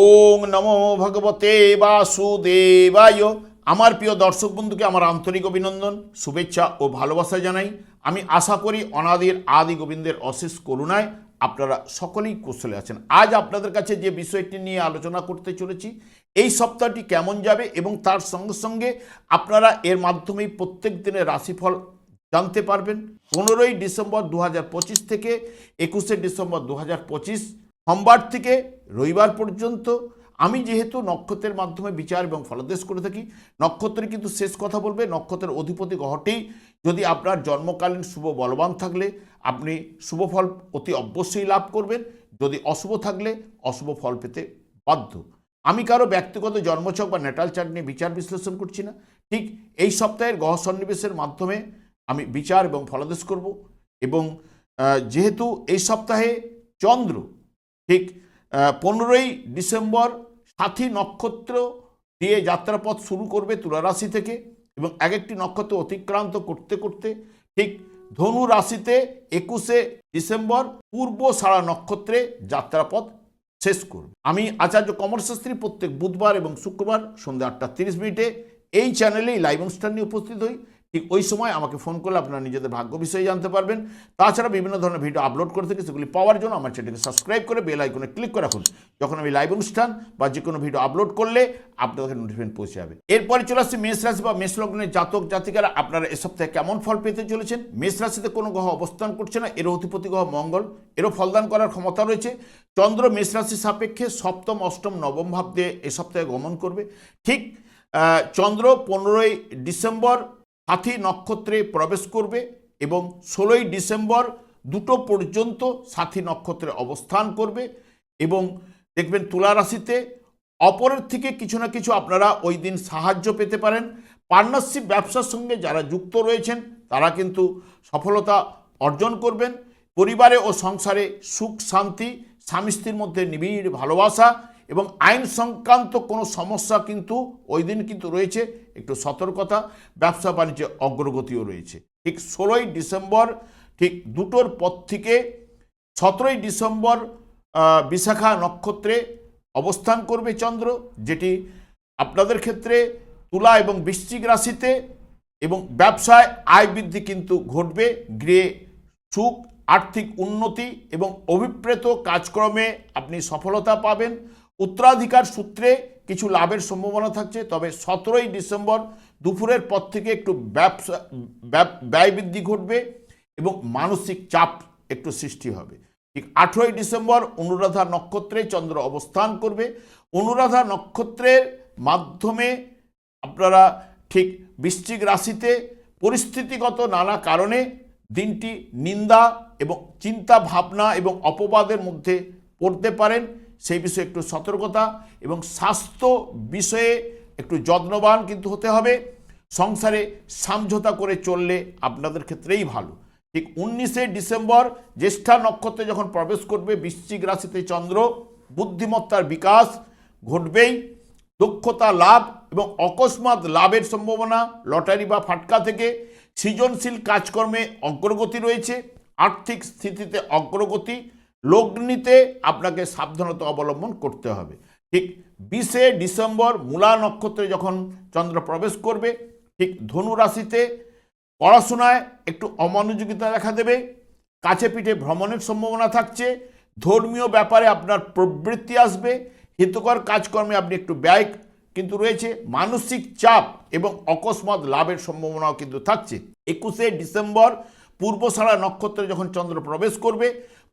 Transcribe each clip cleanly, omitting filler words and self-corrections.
ওং নমো ভগবতে বাসুদেবায়। আমার প্রিয় দর্শক বন্ধুকে আমার আন্তরিক অভিনন্দন, শুভেচ্ছা ও ভালোবাসা জানাই। আমি আশা করি অনাদির আদি গোবিন্দের অশেষ করুণায় আপনারা সকলেই কুশলে আছেন। আজ আপনাদের কাছে যে বিষয়টি নিয়ে আলোচনা করতে চলেছি, এই সপ্তাহটি কেমন যাবে এবং তার সঙ্গে সঙ্গে আপনারা এর মাধ্যমেই প্রত্যেক দিনের রাশিফল জানতে পারবেন। 15ই ডিসেম্বর 2025 থেকে 21শে ডিসেম্বর 2025 সোমবার থেকে রবিবার পর্যন্ত আমি যেহেতু নক্ষত্রের মাধ্যমে বিচার এবং ফলাদেশ করে থাকি, নক্ষত্রে কিন্তু শেষ কথা বলবে। নক্ষত্রের অধিপতি গ্রহটি যদি আপনার জন্মকালীন শুভ বলবান থাকলে আপনি শুভ ফল অতি অবশ্যই লাভ করবেন, যদি অশুভ থাকলে অশুভ ফল পেতে বাধ্য। আমি কারো ব্যক্তিগত জন্মছক বা ন্যাটাল চার্ট নিয়ে বিচার বিশ্লেষণ করছি না। ঠিক এই সপ্তাহের গ্রহ সন্নিবেশের মাধ্যমে আমি বিচার এবং ফলাদেশ করব। এবং যেহেতু এই সপ্তাহে চন্দ্র ঠিক 15ই ডিসেম্বর সাথী নক্ষত্র দিয়ে যাত্রাপথ শুরু করবে তুলা রাশি থেকে, এবং এক একটি নক্ষত্র অতিক্রান্ত করতে করতে ঠিক ধনু রাশিতে 21শে ডিসেম্বর পূর্ব সারা নক্ষত্রে যাত্রাপথ শেষ করবে। আমি আচার্য কমল শাস্ত্রী প্রত্যেক বুধবার এবং শুক্রবার সন্ধ্যা 8:30 এই চ্যানেলেই লাইভ অনুষ্ঠান নিয়ে উপস্থিত হই। ঠিক ওই সময় আমাকে ফোন করলে আপনারা নিজেদের ভাগ্য বিষয়ে জানতে পারবেন। তাছাড়া বিভিন্ন ধরনের ভিডিও আপলোড করে থাকি, সেগুলি পাওয়ার জন্য আমার চ্যানেলকে সাবস্ক্রাইব করে বেল আইকনে ক্লিক করে রাখুন। যখন আমি লাইভ অনুষ্ঠান বা যে কোনো ভিডিও আপলোড করলে আপনাদের নোটিফিকেশন পৌঁছে যাবে। এরপরে চলে আসছে মেষ রাশি বা মেষ লগ্নের জাতক জাতিকারা। আপনারা এ সপ্তাহে কেমন ফল পেতে চলেছেন? মেষ রাশিতে কোনো গ্রহ অবস্থান করছে না, এর অধিপতি গ্রহ মঙ্গল, এরও ফলদান করার ক্ষমতা রয়েছে। চন্দ্র মেষ রাশি সাপেক্ষে সপ্তম অষ্টম নবম ভাব দিয়ে এ সপ্তাহে গমন করবে। ঠিক চন্দ্র 15ই ডিসেম্বর সাথী নক্ষত্রে প্রবেশ করবে এবং 16ই ডিসেম্বর 2টো পর্যন্ত সাথী নক্ষত্রে অবস্থান করবে। এবং দেখবেন তুলা রাশিতে অপরের থেকে কিছু না কিছু আপনারা ওই দিন সাহায্য পেতে পারেন। পার্টনারশিপ ব্যবসার সঙ্গে যারা যুক্ত রয়েছেন তারা কিন্তু সফলতা অর্জন করবেন। পরিবারে ও সংসারে সুখ শান্তি, স্বামী স্ত্রীর মধ্যে নিবিড় ভালোবাসা এবং আইন সংক্রান্ত কোনো সমস্যা কিন্তু ওই দিন কিন্তু রয়েছে, একটু সতর্কতা। ব্যবসা বাণিজ্যে অগ্রগতিও রয়েছে। ঠিক 16ই ডিসেম্বর ঠিক 2টোর পর থেকে 17ই ডিসেম্বর বিশাখা নক্ষত্রে অবস্থান করবে চন্দ্র, যেটি আপনাদের ক্ষেত্রে তুলা এবং বৃশ্চিক রাশিতে, এবং ব্যবসায় আয় বৃদ্ধি কিন্তু ঘটবে। গৃহে সুখ, আর্থিক উন্নতি এবং অভিপ্রেত কাজকর্মে আপনি সফলতা পাবেন। উত্তরাধিকার সূত্রে কিছু লাভের সম্ভাবনা থাকছে, তবে 17ই ডিসেম্বর দুপুরের পর থেকে একটু ব্যয় বৃদ্ধি ঘটবে এবং মানসিক চাপ একটু সৃষ্টি হবে। ঠিক 18ই ডিসেম্বর অনুরাধা নক্ষত্রে চন্দ্র অবস্থান করবে। অনুরাধা নক্ষত্রের মাধ্যমে আপনারা ঠিক বৃশ্চিক রাশিতে পরিস্থিতিগত নানা কারণে দিনটি নিন্দা এবং চিন্তা ভাবনা এবং অপবাদের মধ্যে পড়তে পারেন। সেই বিষয়ে একটু সতর্কতা এবং স্বাস্থ্য বিষয়ে একটু যত্নবান কিন্তু হতে হবে। সংসারে সমঝোতা করে চললে আপনাদের ক্ষেত্রেই ভালো। ঠিক 19শে ডিসেম্বর জ্যেষ্ঠা নক্ষত্রে যখন প্রবেশ করবে বৃশ্চিক রাশিতে চন্দ্র, বুদ্ধিমত্তার বিকাশ ঘটবেই। দক্ষতা লাভ এবং অকস্মাৎ লাভের সম্ভাবনা, লটারি বা ফাটকা থেকে সৃজনশীল কাজকর্মে অগ্রগতি রয়েছে। আর্থিক স্থিতিতে অগ্রগতি। লগ্নিতে আপনাকে সাবধানতা অবলম্বন করতে হবে। ঠিক 20শে ডিসেম্বর মূলা নক্ষত্রে যখন চন্দ্র প্রবেশ করবে ঠিক ধনু রাশিতে পড়াশোনায় একটু অমনোযোগিতা দেখা দেবে। কাছে পিঠে ভ্রমণের সম্ভাবনা থাকছে। ধর্মীয় ব্যাপারে আপনার প্রবৃত্তি আসবে। হিতকর কাজকর্মে আপনি একটু ব্যয় কিন্তু রয়েছে। মানসিক চাপ এবং অকস্মাৎ লাভের সম্ভাবনাও কিন্তু থাকছে। 21শে ডিসেম্বর পূর্বসারা নক্ষত্রে যখন চন্দ্র প্রবেশ করবে,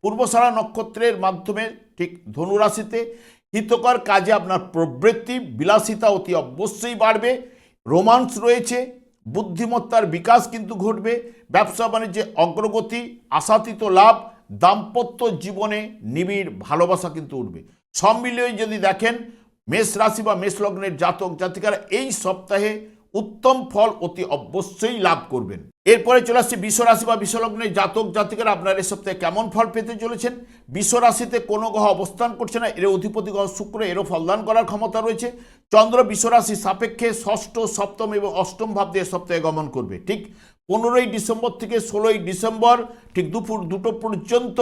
পূর্বসারা নক্ষত্রের মাধ্যমে ঠিক ধনু রাশিতে হিতকর কাজে আপনার প্রবৃত্তি, বিলাসিতা অতি অবশ্যই বাড়বে। রোমান্স রয়েছে। বুদ্ধিমত্তার বিকাশ কিন্তু ঘটবে। ব্যবসা বাণিজ্যে অগ্রগতি, আশাতীত লাভ। দাম্পত্য জীবনে নিবিড় ভালোবাসা কিন্তু উঠবে। সব মিলিয়ে যদি দেখেন মেষ রাশি বা মেষ লগ্নের জাতক জাতিকারা এই সপ্তাহে উত্তম ফল অতি অবশ্যই লাভ করবেন। এরপরে চলে আসছে বৃষ রাশি বা বৃষ লগ্নের জাতক জাতিকারা। আপনারা এই সপ্তাহে কেমন ফল পেতে চলেছেন? বৃষ রাশিতে কোনো গ্রহ অবস্থান করছে না, এর অধিপতি গ্রহ শুক্র, এরও ফলদান করার ক্ষমতা রয়েছে। চন্দ্র বৃষ রাশি সাপেক্ষে ষষ্ঠ, সপ্তম এবং অষ্টম ভাব দিয়ে সপ্তাহে গমন করবে। ঠিক 15ই ডিসেম্বর থেকে 16ই ডিসেম্বর ঠিক দুপুর 2টো পর্যন্ত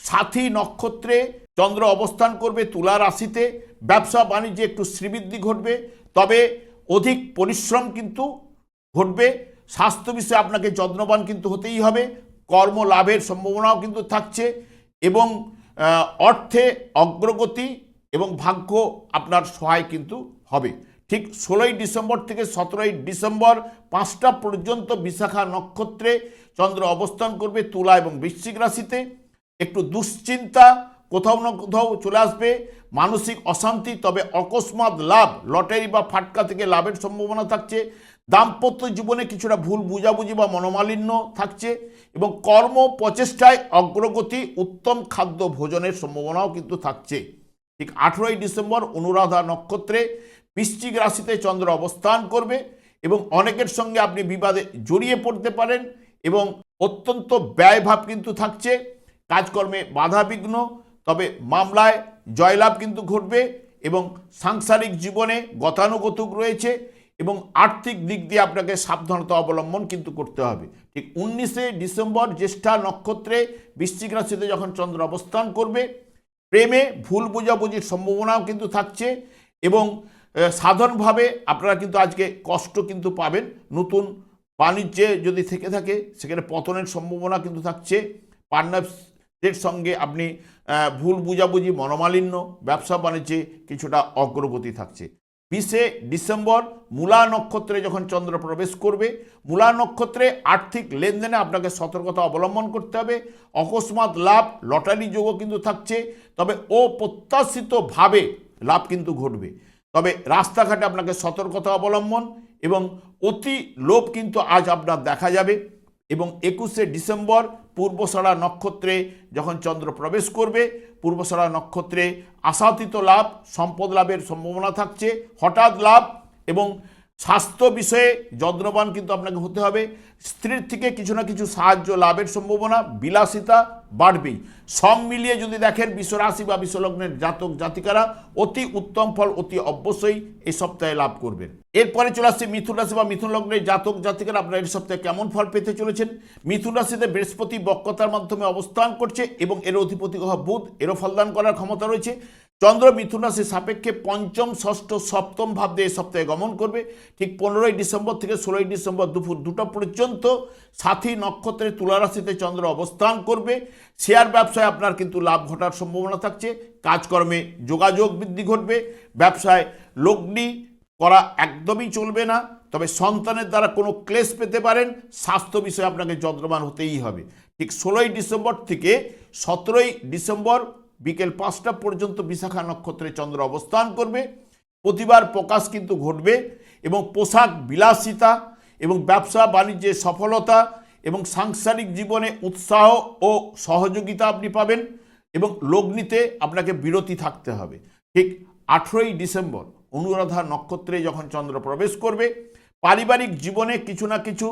সাথী নক্ষত্রে চন্দ্র অবস্থান করবে তুলা রাশিতে, ব্যবসা বাণিজ্যে একটু শ্রীবৃদ্ধি ঘটবে, তবে অধিক পরিশ্রম কিন্তু ঘটবে। স্বাস্থ্য বিষয়ে আপনাকে যত্নবান কিন্তু হতেই হবে। কর্ম লাভের সম্ভাবনাও কিন্তু থাকছে এবং অর্থে অগ্রগতি এবং ভাগ্য আপনার সহায় কিন্তু হবে। ঠিক 16ই ডিসেম্বর থেকে 17ই ডিসেম্বর 5টা পর্যন্ত বিশাখা নক্ষত্রে চন্দ্র অবস্থান করবে তুলা এবং বৃশ্চিক রাশিতে। একটু দুশ্চিন্তা কোথাও না কোথাও চলে আসবে, মানসিক অশান্তি, তবে অকস্মাৎ লাভ, লটারি বা ফাটকা থেকে লাভের সম্ভাবনা থাকছে। দাম্পত্য জীবনে কিছুটা ভুল বুঝাবুঝি বা মনোমালিন্য থাকছে এবং কর্ম প্রচেষ্টায় অগ্রগতি, উত্তম খাদ্য ভোজনের সম্ভাবনাও কিন্তু থাকছে। ঠিক 18ই ডিসেম্বর অনুরাধা নক্ষত্রে বৃশ্চিক রাশিতে চন্দ্র অবস্থান করবে এবং অনেকের সঙ্গে আপনি বিবাদে জড়িয়ে পড়তে পারেন এবং অত্যন্ত ব্যয়ভাব কিন্তু থাকছে। কাজকর্মে বাধাবিঘ্ন, তবে মামলায় জয়লাভ কিন্তু ঘটবে এবং সাংসারিক জীবনে গতানুগতিক রয়েছে এবং আর্থিক দিক দিয়ে আপনাকে সাবধানতা অবলম্বন কিন্তু করতে হবে। ঠিক 19শে ডিসেম্বর জ্যেষ্ঠা নক্ষত্রে বৃশ্চিক রাশিতে যখন চন্দ্র অবস্থান করবে, প্রেমে ভুল বোঝাবুঝির সম্ভাবনাও কিন্তু থাকছে এবং সাধারণভাবে আপনারা কিন্তু আজকে কষ্ট কিন্তু পাবেন। নতুন বাণিজ্যে যদি থেকে থাকে সেখানে পতনের সম্ভাবনা কিন্তু থাকছে। পার্টনারদের সঙ্গে আপনি ভুল বুঝাবুঝি, মনোমালিন্য, ব্যবসা বাণিজ্যে কিছুটা অগ্রগতি থাকছে। 20শে ডিসেম্বর মূলা নক্ষত্রে যখন চন্দ্র প্রবেশ করবে, মূলা নক্ষত্রে আর্থিক লেনদেনে আপনাকে সতর্কতা অবলম্বন করতে হবে। অকস্মাৎ লাভ, লটারি যোগও কিন্তু থাকছে, তবে অপ্রত্যাশিতভাবে লাভ কিন্তু ঘটবে। তবে রাস্তাঘাটে আপনাকে সতর্কতা অবলম্বন এবং অতি লোভ কিন্তু আজ আপনার দেখা যাবে। এবং 21শে ডিসেম্বর পূর্বষাঢ়া নক্ষত্রে যখন চন্দ্র প্রবেশ করবে, পূর্বষাঢ়া নক্ষত্রে আশাতীত লাভ, সম্পদ লাভের সম্ভাবনা থাকছে, হঠাৎ লাভ এবং স্বাস্থ্য বিষয়ে যত্নবান কিন্তু আপনাকে হতে হবে। স্ত্রীর থেকে কিছু না কিছু সাহায্য লাভের সম্ভাবনা, বিলাসিতা বাড়বেই। সব মিলিয়ে যদি দেখেন বিশ্বরাশি বা বিশ্বলগ্নের জাতক জাতিকারা অতি উত্তম ফল অতি অবশ্যই এই সপ্তাহে লাভ করবেন। এরপরে চলে আসছে মিথুন রাশি বা মিথুন লগ্নের জাতক জাতিকারা আপনারা এই সপ্তাহে কেমন ফল পেতে চলেছেন। মিথুন রাশিতে বৃহস্পতি বক্রতার মাধ্যমে অবস্থান করছে এবং এর অধিপতি গ্রহ বুধ, এরও ফলদান করার ক্ষমতা রয়েছে। চন্দ্র মিথুন রাশির সাপেক্ষে পঞ্চম, ষষ্ঠ, সপ্তম ভাব দিয়ে এই সপ্তাহে গমন করবে। ঠিক 15ই ডিসেম্বর থেকে 16ই ডিসেম্বর দুপুর 2টা পর্যন্ত সাথী নক্ষত্রে তুলা রাশিতে চন্দ্র অবস্থান করবে। শেয়ার ব্যবসায় আপনার কিন্তু লাভ ঘটার সম্ভাবনা থাকছে। কাজকর্মে যোগাযোগ বৃদ্ধি ঘটবে। ব্যবসায় লগ্নি করা একদমই চলবে না, তবে সন্তানের দ্বারা কোনো ক্লেশ পেতে পারেন। স্বাস্থ্য বিষয়ে আপনাকে যত্নবান হতেই হবে। ঠিক 16ই ডিসেম্বর থেকে 17ই ডিসেম্বর বিকেল 5টা পর্যন্ত বিশাখা নক্ষত্রে চন্দ্র অবস্থান করবে। প্রতিবার প্রকাশ কিন্তু ঘটবে এবং পোশাক বিলাসিতা এবং ব্যবসা বাণিজ্যে সফলতা এবং সাংসারিক জীবনে উৎসাহ ও সহযোগিতা আপনি পাবেন এবং লগ্নিতে আপনাকে বিরতি থাকতে হবে। ঠিক 18ই ডিসেম্বর অনুরাধা নক্ষত্রে যখন চন্দ্র প্রবেশ করবে, পারিবারিক জীবনে কিছু না কিছু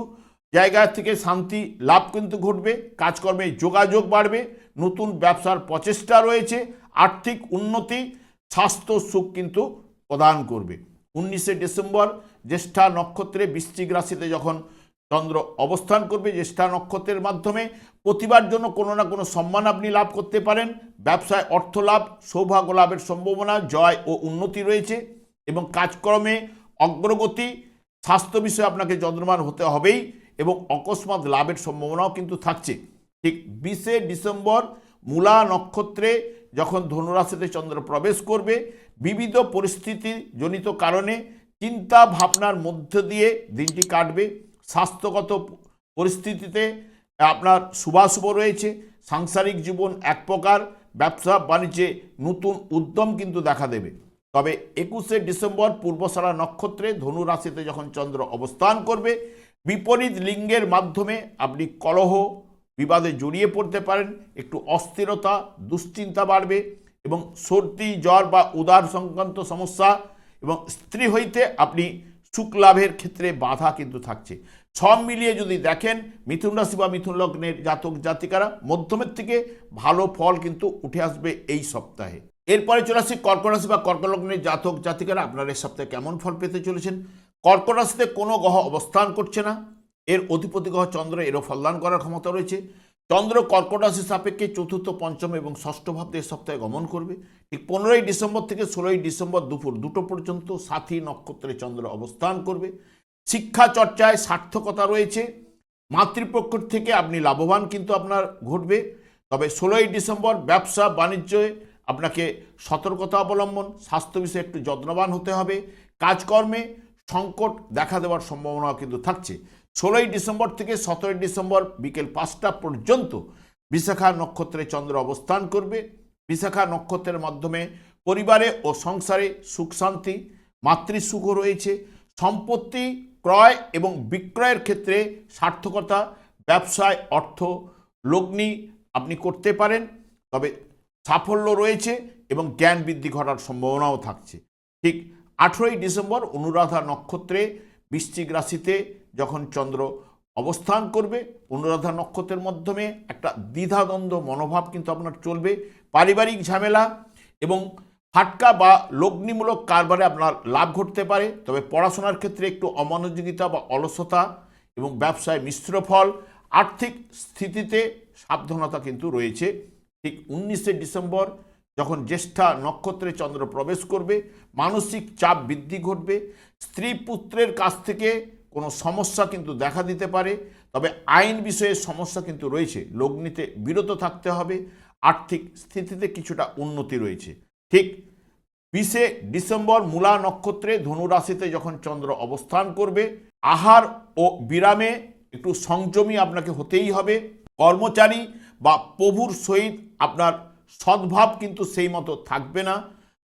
জায়গা থেকে শান্তি লাভ কিন্তু ঘটবে। কাজকর্মে যোগাযোগ বাড়বে, নতুন ব্যবসার প্রচেষ্টা রয়েছে, আর্থিক উন্নতি, স্বাস্থ্য সুখ কিন্তু প্রদান করবে। 19শে ডিসেম্বর জ্যেষ্ঠা নক্ষত্রে বৃশ্চিক রাশিতে যখন চন্দ্র অবস্থান করবে, জ্যেষ্ঠা নক্ষত্রের মাধ্যমে প্রতিবার জন্য কোনো না কোনো সম্মান আপনি লাভ করতে পারেন। ব্যবসায় অর্থ লাভ, সৌভাগ্য লাভের সম্ভাবনা, জয় ও উন্নতি রয়েছে এবং কাজকর্মে অগ্রগতি। স্বাস্থ্য বিষয়ে আপনাকে যত্নবান হতে হবেই এবং অকস্মাৎ লাভের সম্ভাবনাও কিন্তু থাকছে। ঠিক 20শে ডিসেম্বর মূলা নক্ষত্রে যখন ধনুরাশিতে চন্দ্র প্রবেশ করবে, বিবিধ পরিস্থিতি জনিত কারণে চিন্তা ভাবনার মধ্য দিয়ে দিনটি কাটবে। স্বাস্থ্যগত পরিস্থিতিতে আপনার শুভাশুভ রয়েছে। সাংসারিক জীবন এক প্রকার, ব্যবসা বাণিজ্যে নতুন উদ্যম কিন্তু দেখা দেবে। তবে 21শে ডিসেম্বর পূর্বষাঢ়া নক্ষত্রে ধনু রাশিতে যখন চন্দ্র অবস্থান করবে, বিপরীত লিঙ্গের মাধ্যমে আপনি কলহ বিবাদে জড়িয়ে পড়তে পারেন। একটু অস্থিরতা, দুশ্চিন্তা বাড়বে এবং সর্দি জ্বর বা উদার সংক্রান্ত সমস্যা এবং স্ত্রী হইতে আপনি সুখ লাভের ক্ষেত্রে বাধা কিন্তু থাকছে। সব মিলিয়ে যদি দেখেন মিথুন রাশি বা মিথুন লগ্নের জাতক জাতিকারা মধ্যমের থেকে ভালো ফল কিন্তু উঠে আসবে এই সপ্তাহে। এরপরে চলে আসি কর্কট রাশি বা কর্কট লগ্নের জাতক জাতিকারা আপনারা এই সপ্তাহে কেমন ফল পেতে চলেছেন। কর্কট রাশিতে কোনো গ্রহ অবস্থান করছে না, এর অধিপতি গ্রহ চন্দ্র, এরও ফলদান করার ক্ষমতা রয়েছে। চন্দ্র কর্কট রাশি সাপেক্ষে চতুর্থ, পঞ্চম এবং ষষ্ঠ ভাব দিয়ে সপ্তাহে গমন করবে। ঠিক 15ই ডিসেম্বর থেকে 16ই ডিসেম্বর দুপুর 2টো পর্যন্ত সাথী নক্ষত্রে চন্দ্র অবস্থান করবে। শিক্ষা চর্চায় সার্থকতা রয়েছে। মাতৃপক্ষ থেকে আপনি লাভবান কিন্তু আপনার ঘটবে। তবে 16ই ডিসেম্বর ব্যবসা বাণিজ্যে আপনাকে সতর্কতা অবলম্বন, স্বাস্থ্য বিষয়ে একটু যত্নবান হতে হবে। কাজকর্মে সংকট দেখা দেওয়ার সম্ভাবনা কিন্তু থাকছে। 16ই ডিসেম্বর থেকে 17ই ডিসেম্বর বিকেল 5টা পর্যন্ত বিশাখা নক্ষত্রে চন্দ্র অবস্থান করবে। বিশাখা নক্ষত্রের মাধ্যমে পরিবারে ও সংসারে সুখ শান্তি, মাতৃসুখ রয়েছে। সম্পত্তি ক্রয় এবং বিক্রয়ের ক্ষেত্রে সার্থকতা, ব্যবসায় অর্থ লগ্নি আপনি করতে পারেন। তবে সাফল্য রয়েছে এবং জ্ঞান বৃদ্ধি ঘটার সম্ভাবনাও থাকছে। ঠিক 18ই ডিসেম্বর অনুরাধা নক্ষত্রে বৃশ্চিক রাশিতে যখন চন্দ্র অবস্থান করবে, অনুরাধা নক্ষত্রের মাধ্যমে একটা দ্বিধাদ্বন্দ্ব মনোভাব কিন্তু আপনার চলবে। পারিবারিক ঝামেলা এবং ফাটকা বা লগ্নিমূলক কারবারে আপনার লাভ ঘটতে পারে। তবে পড়াশোনার ক্ষেত্রে একটু অমনোযোগিতা বা অলসতা এবং ব্যবসায় মিশ্র ফল। আর্থিক স্থিতিতে সাবধানতা কিন্তু রয়েছে। ঠিক 19শে ডিসেম্বর যখন জ্যেষ্ঠা নক্ষত্রে চন্দ্র প্রবেশ করবে, মানসিক চাপ বৃদ্ধি ঘটবে। স্ত্রী পুত্রের কাছ থেকে কোনো সমস্যা কিন্তু দেখা দিতে পারে। তবে আইন বিষয়ে সমস্যা কিন্তু রয়েছে, লগ্নিতে বিরত থাকতে হবে। আর্থিক স্থিতিতে কিছুটা উন্নতি রয়েছে। ঠিক 20শে ডিসেম্বর মূলা নক্ষত্রে ধনু রাশিতে যখন চন্দ্র অবস্থান করবে, আহার ও বিরামে একটু সংযমী আপনাকে হতেই হবে। কর্মচারী বা প্রভুর সহিত আপনার সদ্ভাব কিন্তু সেই মতো থাকবে না।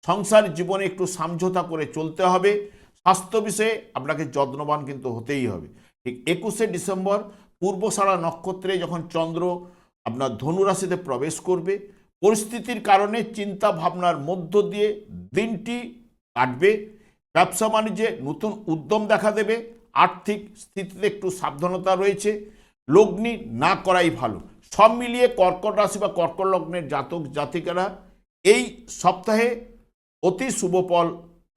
সংসার জীবনে একটু সমঝোতা করে চলতে হবে। স্বাস্থ্য বিষয়ে আপনাকে যত্নবান কিন্তু হতেই হবে। ঠিক 21শে ডিসেম্বর পূর্বষাঢ়া নক্ষত্রে যখন চন্দ্র আপনার ধনু রাশিতে প্রবেশ করবে, পরিস্থিতির কারণে চিন্তা ভাবনার মধ্য দিয়ে দিনটি কাটবে। ব্যবসা বাণিজ্যে নতুন উদ্যম দেখা দেবে। আর্থিক স্থিতিতে একটু সাবধানতা রয়েছে, লগ্নি না করাই ভালো। সব মিলিয়ে কর্কট রাশি বা কর্কট লগ্নের জাতক জাতিকারা এই সপ্তাহে অতি শুভ ফল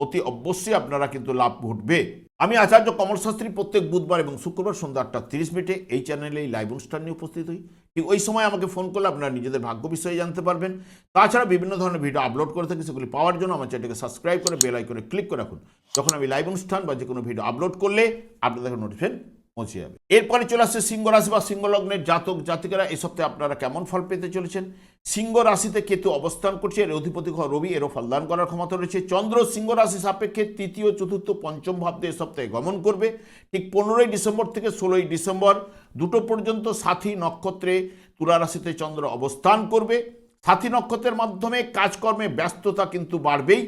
অতি অবশ্যই আপনারা কিন্তু লাভ ঘটবে। আমি আচার্য কমল শাস্ত্রী প্রত্যেক বুধবার এবং শুক্রবার সন্ধ্যা 8:30 এই চ্যানেলে এই লাইভ অনুষ্ঠান নিয়ে উপস্থিত হই। ঠিক ওই সময় আমাকে ফোন করলে আপনারা নিজেদের ভাগ্য বিষয়ে জানতে পারবেন। তাছাড়া বিভিন্ন ধরনের ভিডিও আপলোড করে থাকি, সেগুলি পাওয়ার জন্য আমার চ্যানেলকে সাবস্ক্রাইব করে বেল আইকনে ক্লিক করে রাখুন। যখন আমি লাইভ অনুষ্ঠান বা যে কোনো ভিডিও আপলোড করলে আপনাদের নোটিফিকেশন পৌঁছে যাবে। এরপরে চলে আসছে সিংহ রাশি বা সিংহ লগ্নের জাতক জাতিকারা এই সপ্তাহে আপনারা কেমন ফল পেতে চলেছেন। সিংহ রাশিতে কেতু অবস্থান করছে, এর অধিপতি রবি, এরও ফলদান করার ক্ষমতা রয়েছে। চন্দ্র সিংহ রাশি সাপেক্ষে তৃতীয়, চতুর্থ, পঞ্চম ভাব দিয়ে সপ্তাহে গমন করবে। ঠিক 15ই ডিসেম্বর থেকে 16ই ডিসেম্বর 2টো পর্যন্ত সাথী নক্ষত্রে তুলা রাশিতে চন্দ্র অবস্থান করবে। সাথী নক্ষত্রের মাধ্যমে কাজকর্মে ব্যস্ততা কিন্তু বাড়বেই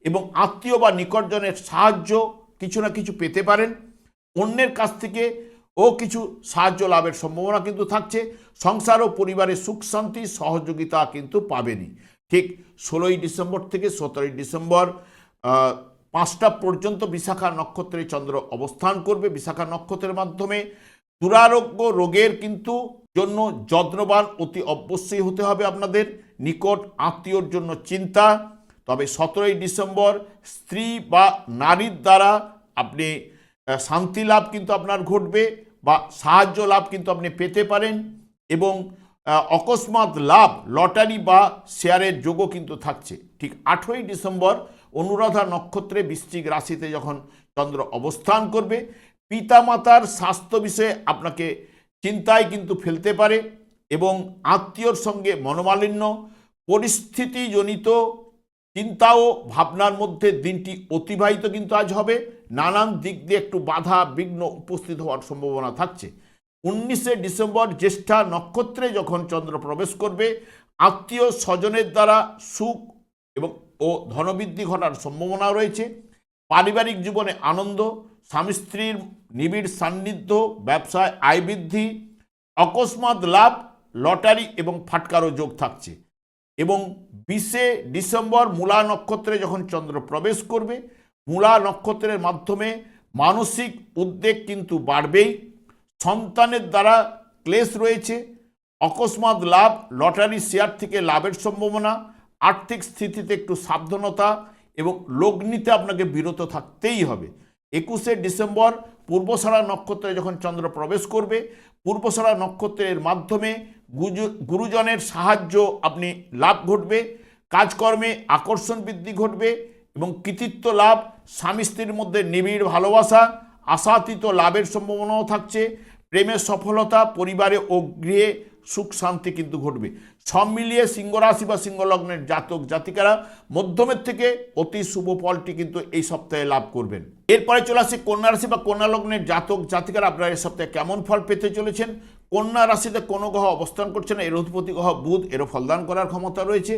এবং আত্মীয় বা নিকটজনের সাহায্য কিছু না কিছু পেতে পারেন। অন্যের কাছ থেকে ও কিছু সাহায্য লাভের সম্ভাবনা কিন্তু থাকছে। সংসার ও পরিবারের সুখ শান্তি সহযোগিতা কিন্তু পাবেনই। ঠিক 16ই ডিসেম্বর থেকে 17ই ডিসেম্বর 5টা পর্যন্ত বিশাখা নক্ষত্রে চন্দ্র অবস্থান করবে। বিশাখা নক্ষত্রের মাধ্যমে দুরারোগ্য রোগের কিন্তু জন্য যত্নবান অতি অবশ্যই হতে হবে আপনাদের। নিকট আত্মীয়র জন্য চিন্তা। তবে 17ই ডিসেম্বর স্ত্রী বা নারীর দ্বারা আপনি শান্তি লাভ কিন্তু আপনার ঘটবে বা সাহায্য লাভ কিন্তু আপনি পেতে পারেন এবং অকস্মাৎ লাভ, লটারি বা শেয়ারের যোগও কিন্তু থাকছে। ঠিক 18ই ডিসেম্বর অনুরাধা নক্ষত্রে বৃশ্চিক রাশিতে যখন চন্দ্র অবস্থান করবে, পিতামাতার স্বাস্থ্য বিষয়ে আপনাকে চিন্তায় কিন্তু ফেলতে পারে এবং আত্মীয়র সঙ্গে মনোমালিন্য, পরিস্থিতিজনিত চিন্তা ও ভাবনার মধ্যে দিনটি অতিবাহিত কিন্তু আজ হবে। নানান দিক দিয়ে একটু বাধা বিঘ্ন উপস্থিত হওয়ার সম্ভাবনা থাকছে। 19শে ডিসেম্বর জ্যেষ্ঠা নক্ষত্রে যখন চন্দ্র প্রবেশ করবে, আত্মীয় স্বজনের দ্বারা সুখ এবং ও ধনবৃদ্ধি ঘটার সম্ভাবনা রয়েছে। পারিবারিক জীবনে আনন্দ, স্বামী স্ত্রীর নিবিড় সান্নিধ্য, ব্যবসায় আয় বৃদ্ধি, অকস্মাৎ লাভ, লটারি এবং ফাটকারও যোগ থাকছে। এবং 20শে ডিসেম্বর মূলা নক্ষত্রে যখন চন্দ্র প্রবেশ করবে, মূলা নক্ষত্রের মাধ্যমে মানসিক উদ্বেগ কিন্তু বাড়বেই। সন্তানের দ্বারা ক্লেশ রয়েছে। অকস্মাৎ লাভ, লটারি শেয়ার থেকে লাভের সম্ভাবনা। আর্থিক স্থিতিতে একটু সাবধানতা এবং লগ্নিতে আপনাকে বিরত থাকতেই হবে। 21শে ডিসেম্বর পূর্বষাঢ়া নক্ষত্রে যখন চন্দ্র প্রবেশ করবে, পূর্বশরা নক্ষত্রের মাধ্যমে গুরুজনের সাহায্য আপনি লাভ ঘটবে, কাজকর্মে আকর্ষণ বৃদ্ধি ঘটবে এবং কৃতিত্ব লাভ, স্বামী স্ত্রীর মধ্যে নিবিড় ভালোবাসা, আশাতীত লাভের সম্ভাবনাও থাকছে, প্রেমের সফলতা, পরিবারে ও গৃহে সুখ শান্তি কিন্তু ঘটবে। সব মিলিয়ে সিংহ রাশি বা সিংহ লগ্নের জাতক জাতিকারা মধ্যমের থেকে অতি শুভ ফলটি কিন্তু এই সপ্তাহে লাভ করবেন। এরপরে চলে আসি কন্যা রাশি বা কন্যা লগ্নের জাতক জাতিকারা আপনারা এই সপ্তাহে কেমন ফল পেতে চলেছেন। কন্যা রাশিতে কোনো গ্রহ অবস্থান করছে না, এর অধিপতি গ্রহ বুধ, এরও ফলদান করার ক্ষমতা রয়েছে।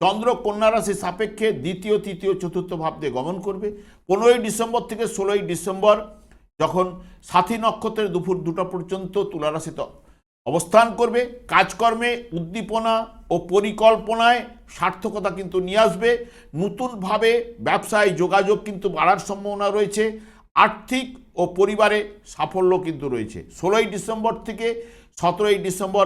চন্দ্র কন্যা রাশি সাপেক্ষে দ্বিতীয় তৃতীয় চতুর্থ ভাব দিয়ে গমন করবে। 15ই ডিসেম্বর থেকে 16ই ডিসেম্বর যখন সাথী নক্ষত্রের দুপুর 2টা পর্যন্ত তুলা রাশিতে অবস্থান করবে। কাজকর্মে উদ্দীপনা ও পরিকল্পনায় সার্থকতা কিন্তু নিয়ে আসবে। নতুনভাবে ব্যবসায় যোগাযোগ কিন্তু বাড়ার সম্ভাবনা রয়েছে। আর্থিক ও পরিবারে সাফল্য কিন্তু রয়েছে। 16ই ডিসেম্বর থেকে 17ই ডিসেম্বর